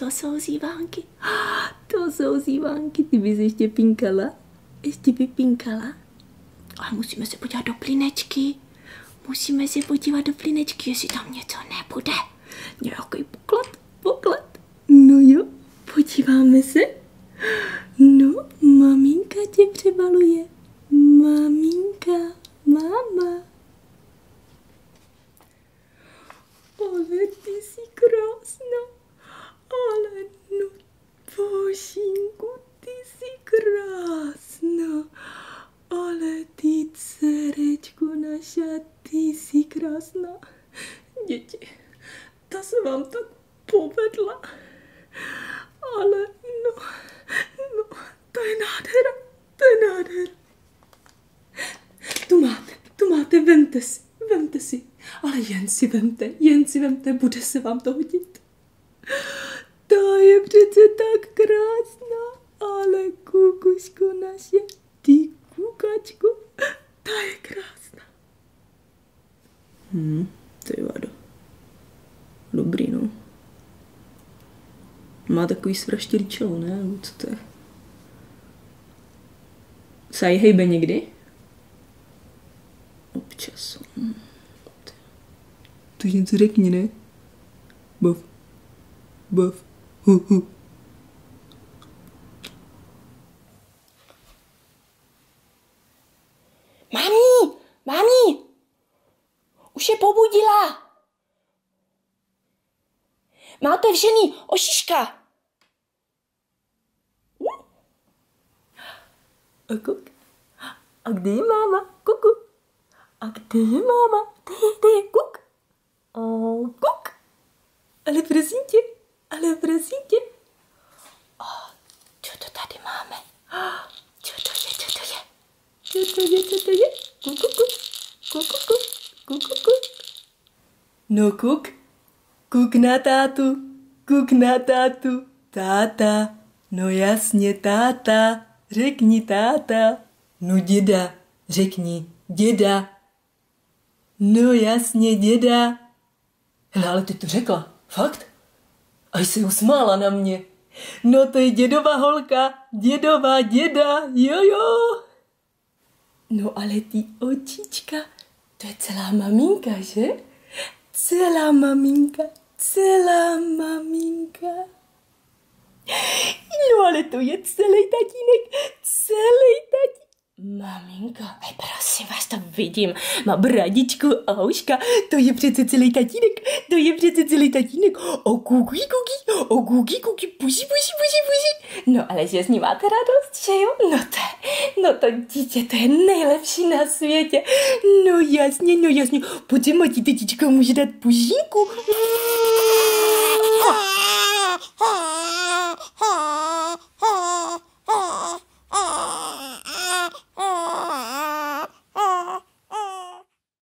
to jsou zívánky. To jsou zívánky, ty bys ještě pinkala? Ještě by pinkala? Ale musíme se podívat do plínečky. Musíme se podívat do plínečky, jestli tam něco nebude. Nějaký poklad. No jo, podíváme se. No, maminka tě přebaluje. Maminka, máma. Ale ty jsi krásná. Ale no, Božínku, ty jsi krásná. Ale ty dcerečko naša, ty jsi krásná. Děti, ta se vám tak povedla. Ale no, to je nádhera. Tu máte, vemte si. Ale jen si vemte, bude se vám to hodit. Ta je přece tak krásná, ale kukuško naše, ty kukačko, ta je krásná. To je vado. Dobrý, no. Má takový svraštělý čelo, ne? Co to je? Se jí hejbe někdy? Občas. To něco řekni, ne? Bav. Mami! Už je pobudila. Má otevřený ošiška. A kuk. A kde je máma? Kuku. A kde je máma? Kde je kuk? Kuk. Ale prosím tě. Co to tady máme? Co to je? Co to je? Kuku. No kuk. Kuk na tátu. Táta. No jasně, táta. Řekni táta. No děda. Řekni děda. No jasně, děda. Hele, ale ty to řekla. Fakt? Až se usmála na mě. No to je dědova holka. Děda. Jo. No ale ty očička, to je celá maminka, že? Celá maminka. No ale to je celý tatínek. Maminka, prosím vás, to vidím. Má bradičku, Auška, to je přece celý tatínek. O kuky, puši. No ale že s ní máte radost, že jo? No to dítě, to je nejlepší na světě. No jasně. Pojďte, Mati, tetička může dát pušinku.